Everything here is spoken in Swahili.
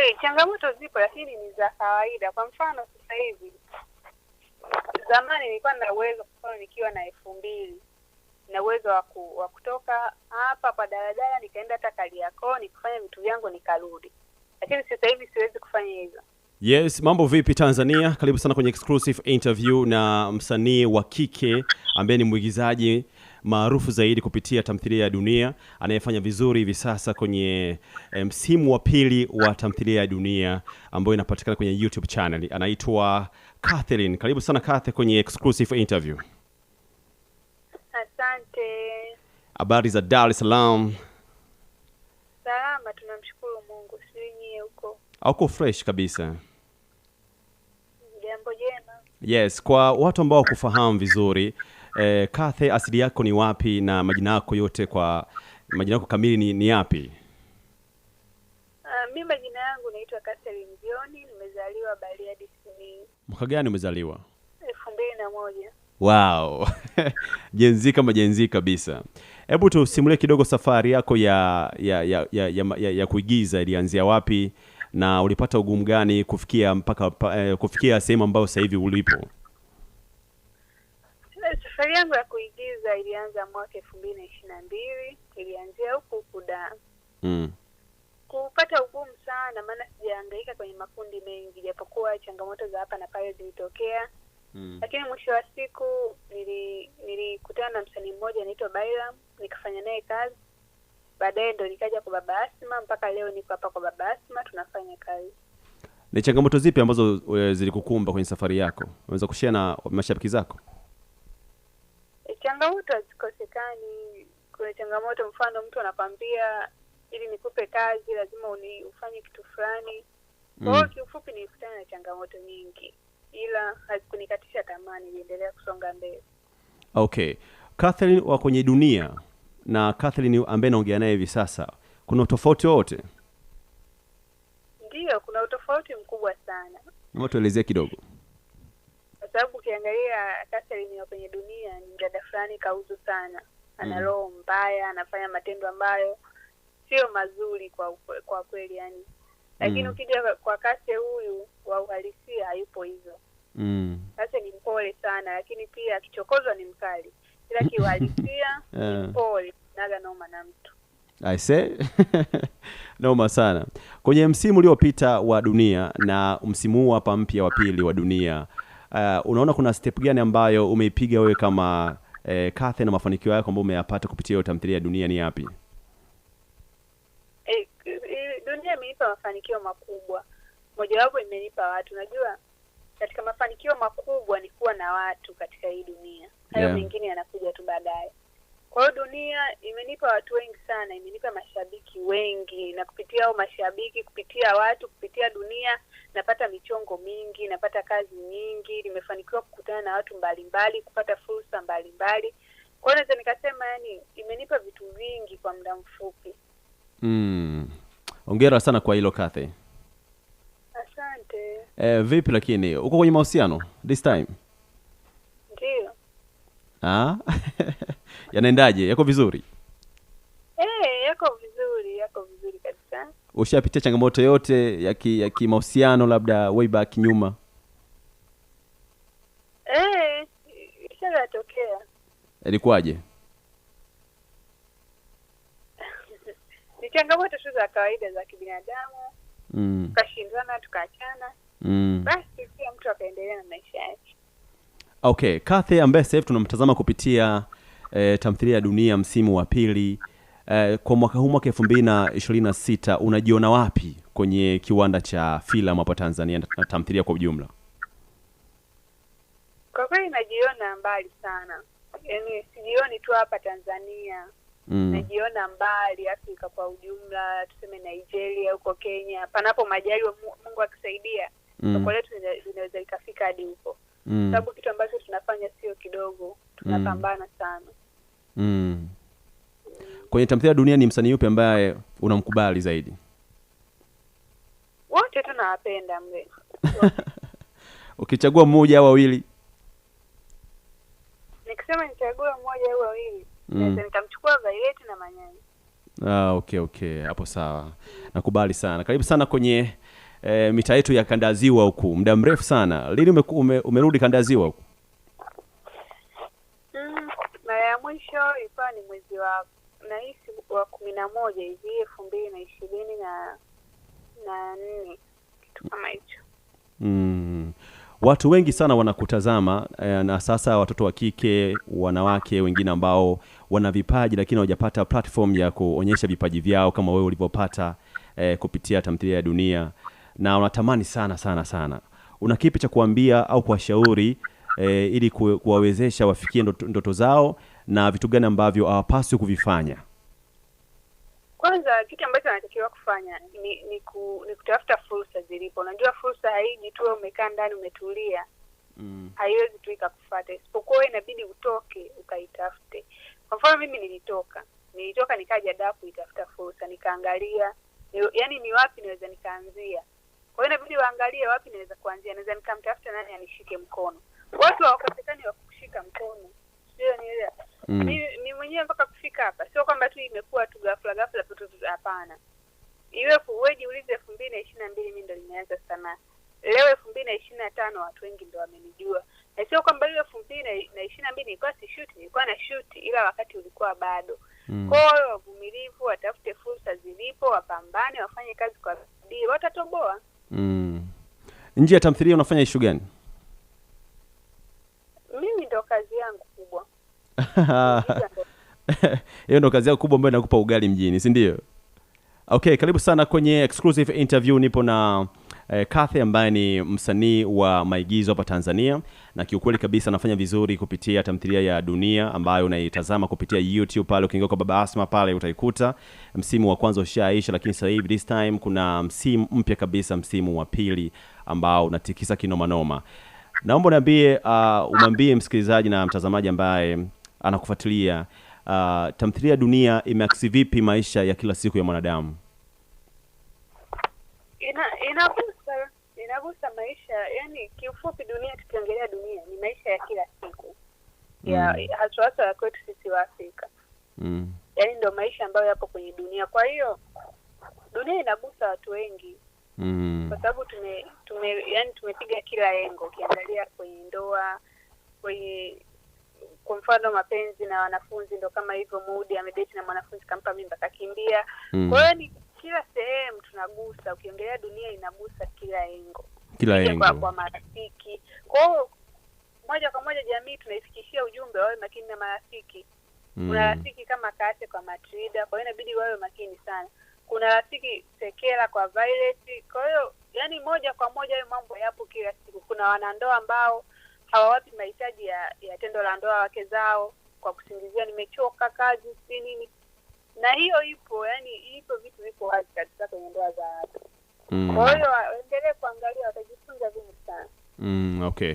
Kweli changamoto zipo, lakini ni za kawaida. Kwa mfano sasa hivi, zamani nilikuwa na uwezo, kwa nikiwa na 2000 na uwezo wa kutoka hapa kwa daladala nikaenda hata Kariakoo nikifanya vitu vyangu nikarudi, lakini sasa hivi siwezi kufanya hivyo. Yes, mambo vipi Tanzania? Karibu sana kwenye exclusive interview na msanii wa kike ambaye ni mwigizaji maarufu zaidi kupitia tamthilia ya Dunia, anayefanya vizuri hivi sasa kwenye msimu wa pili wa tamthilia ya Dunia ambayo inapatikana kwenye YouTube channel. Anaitwa Catherine. Karibu sana Catherine kwenye exclusive interview. Asante. Habari za Dar es Salaam? Salama, tunamshukuru Mungu. Sisi huko? Auko fresh kabisa. Jambo jema. Yes, kwa watu ambao kufahamu vizuri, Catherine asili yako ni wapi na majina yako yote, kwa majina yako kamili ni yapi? Mimi majina yangu naitwa Catherine John, nimezaliwa Bariadi Simiyu. Mwaka gani umezaliwa? 2001. Wow. Jenzi kama jenzi kabisa. Hebu tusimulie kidogo safari yako ya kuigiza, ilianzia wapi na ulipata ugumu gani kufikia mpaka kufikia sehemu ambayo sasa hivi ulipo? Safari yangu ya kuigiza ilianza mwaka 2022, ilianzia huku Dar. Kupata ugumu sana, maana sijahangaika kwenye makundi mengi, japokuwa changamoto za hapa na pale zilitokea. Lakini mwisho wa siku nilikutana na msanii mmoja anaitwa Bailam, nikafanya naye kazi. Baadaye ndo nikaja kwa Baba Asma, mpaka leo niko hapa kwa Baba Asma tunafanya kazi. Ni changamoto zipi ambazo zilikukumba kwenye safari yako? Unaweza kushare na mashabiki zako? Changamoto hazikosekani. Kuna changamoto, mfano mtu anakwambia ili nikupe kazi lazima ufanye kitu fulani. Kwa hiyo kiufupi nilikutana na changamoto nyingi, ila hazikunikatisha tamaa, niliendelea kusonga mbele. Okay. Catherine wa kwenye Dunia na Catherine ambaye naongea naye hivi sasa, kuna tofauti wote? Ndio, kuna utofauti mkubwa sana. Ngoja tuelezee kidogo. Kwa sababu ukiangalia Catherine wa kwenye Dunia ni dada fulani kauzu sana. Ana roho mbaya, anafanya matendo ambayo sio mazuri kwa kweli yani. Lakini ukija kwa Kase huyu wa uhalisia hayupo hivyo. Sasa ni mpole sana, lakini pia akichokozwa ni mkali. Ila kiuhalisia ni mpole, naga noma na mtu. I say noma sana. Kwenye msimu uliopita wa Dunia na msimu huu hapa mpya wa pili wa Dunia, unaona kuna step gani ambayo umeipiga wewe kama Catherine, na mafanikio yako ambayo umeyapata kupitia hiyo tamthilia ya Dunia ni yapi? Dunia imenipa mafanikio makubwa. Mojawapo imenipa watu. Unajua katika mafanikio makubwa ni kuwa na watu katika hii dunia. Hayo mengine yanakuja tu baadaye. Kwa hiyo Dunia imenipa watu wengi sana, imenipa mashabiki wengi, na kupitia hao mashabiki, kupitia watu, kupitia Dunia napata michongo mingi, napata kazi nyingi, nimefanikiwa kukutana na watu mbalimbali, kupata fursa mbalimbali. Kwa hiyo naweza nikasema yani imenipa vitu vingi kwa muda mfupi. Hongera sana kwa hilo Catherine. Asante. Vipi lakini uko kwenye mahusiano this time? Ndio. Yanaendaje? Yako vizuri? Yako vizuri kabisa. Ushapitia changamoto yote ya kimahusiano labda way back nyuma? Ishatokea. Ilikuwaje? Ni changamoto tu za kawaida za kibinadamu. Tukashindana, tukaachana. Basi kila mtu akaendelea na maisha yake. Okay, Catherine ambaye sasa tunamtazama kupitia tamthilia ya Dunia msimu wa pili, kwa mwaka huu, mwaka 2026, unajiona wapi kwenye kiwanda cha filamu hapa Tanzania na tamthilia kwa ujumla? Kwa kweli najiona mbali sana. Yaani sijioni tu hapa Tanzania. Najiona mbali Afrika kwa ujumla, tuseme Nigeria, huko Kenya, panapo majaliwa Mungu akisaidia. Kwa letu inaweza ikafika hadi huko. Sababu kitu ambacho tunafanya sio kidogo, tunapambana sana. Kwenye tamthilia ya Dunia ni msanii yupi ambaye unamkubali zaidi? Wote tunawapenda mwe. Ukichagua mmoja au wawili? Nikisema nichague mmoja au wawili, naweza nikamchukua Violet na Manyanya. Okay. Hapo sawa. Nakubali sana. Karibu sana kwenye mitaa yetu ya kanda ya Ziwa huku muda mrefu sana. Lini umerudi kanda ya Ziwa huku? Mara ya mwisho ilikuwa ni mwezi wa nahisi wa 11 hivi 2024, kitu kama hicho. Watu wengi sana wanakutazama na sasa watoto wa kike, wanawake wengine ambao wana vipaji lakini hawajapata platform ya kuonyesha vipaji vyao kama wewe ulivyopata kupitia tamthilia ya Dunia, na unatamani sana. Una kipi cha kuambia au kuwashauri ili kuwawezesha wafikie ndoto zao, na vitu gani ambavyo hawapaswi kuvifanya? Kwanza kitu ambacho anatakiwa kufanya ni kutafuta fursa zilipo. Unajua fursa haiji tu umekaa ndani umetulia. Haiwezi tu ikakufuata. Isipokuwa inabidi utoke ukaitafute. Kwa mfano mimi nilitoka nikaja Dar kuitafuta fursa, nikaangalia yani ni wapi naweza nikaanzia. Kwa hiyo inabidi waangalie wapi naweza kuanzia. Naweza nikamtafuta nani anishike mkono. Watu hawakosekani wa kushika mkono. Sio nielewa. Ni mwenyewe mpaka kufika hapa. Sio kwamba tu imekuwa tu ghafla tu, hapana. Iwe wewe ulize 2022 mimi ndo nimeanza sana. Leo 2025 watu wengi ndo wamenijua. Na sio kwamba ile 2022 nilikuwa si shoot, nilikuwa na shoot ila wakati ulikuwa bado. Kwa hiyo wavumilivu, watafute fursa zilipo, wapambane, wafanye kazi kwa bidii, watatoboa. Nje ya tamthilia unafanya issue gani? Mimi ndo kazi yangu kubwa. Hiyo ndo kazi yako kubwa ambayo inakupa ugali mjini, si ndio? Okay, karibu sana kwenye exclusive interview. Nipo na Kathy ambaye ni msanii wa maigizo hapa Tanzania, na kiukweli kabisa anafanya vizuri kupitia tamthilia ya Dunia ambayo unaitazama kupitia YouTube pale. Ukiingia kwa Baba Asma pale utaikuta. Msimu wa kwanza ushaisha, lakini sasa hivi this time kuna msimu mpya kabisa, msimu wa pili ambao unatikisa kinoma noma. Naomba niambie, umwambie msikilizaji na mtazamaji ambaye anakufuatilia, tamthilia Dunia imeaksi vipi maisha ya kila siku ya mwanadamu? Inagusa maisha, yani kiufupi Dunia, tukiongelea Dunia ni maisha ya kila siku. Ya hasa ya kwetu sisi wa Afrika. Yani ndio maisha ambayo yapo kwenye Dunia. Kwa hiyo Dunia inagusa watu wengi. Kwa sababu tumepiga kila engo. Ukiangalia kwenye ndoa, kwa mfano mapenzi na wanafunzi, ndo kama hivyo Moody amedate na mwanafunzi kampa mimba kakimbia. Kwa hiyo ni kila sehemu tunagusa. Ukiongelea Dunia inagusa kila engo. Kwa marafiki. Kwa hiyo moja kwa moja jamii tunaifikishia ujumbe wawe makini na marafiki. Kuna rafiki kama Kase kwa Matrida, kwa hiyo inabidi wawe makini sana. Kuna rafiki Sekela kwa Violet. Kwa hiyo yani moja kwa moja hayo mambo yapo kila siku. Kuna wanandoa ambao hawawapi mahitaji ya tendo la ndoa wake zao kwa kusingizia nimechoka kazi si nini. Na hiyo ipo, yani ipo, vitu vipo wazi kabisa kwenye ndoa za watu. Kwa hiyo waendelee kuangalia, watajifunza vingi sana. Okay.